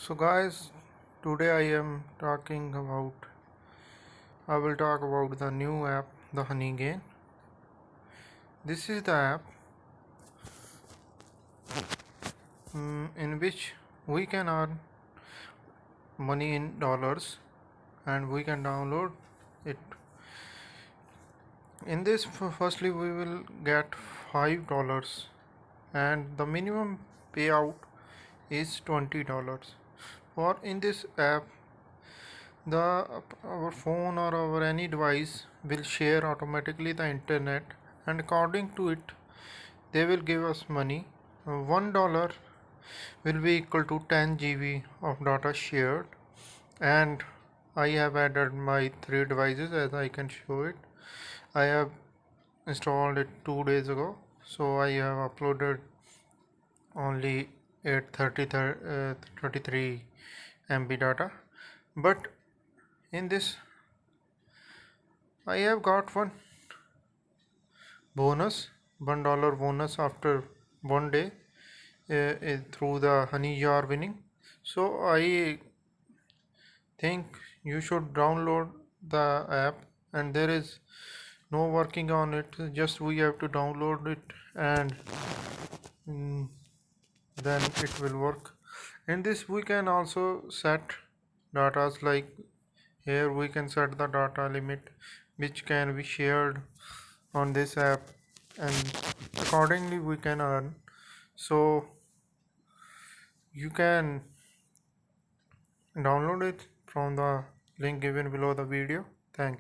So guys, today I will talk about the new app, the Honeygain. This is the app in which we can earn money in dollars and we can download it. In this, firstly we will get $5 and the minimum payout is $20. For in this app, our phone or our any device will share automatically the internet, and according to it they will give us money. $1 will be equal to 10 GB of data shared, and I have added my 3 devices as I can show it. I have installed it 2 days ago, so I have uploaded only 833 MB data, but in this I have got $1 bonus after 1 day through the honey jar winning. So I think you should download the app, and there is no working on it, just we have to download it and then it will work. In this we can also set datas, like here we can set the data limit which can be shared on this app, and accordingly we can earn. So you can download it from the link given below the video. Thank you.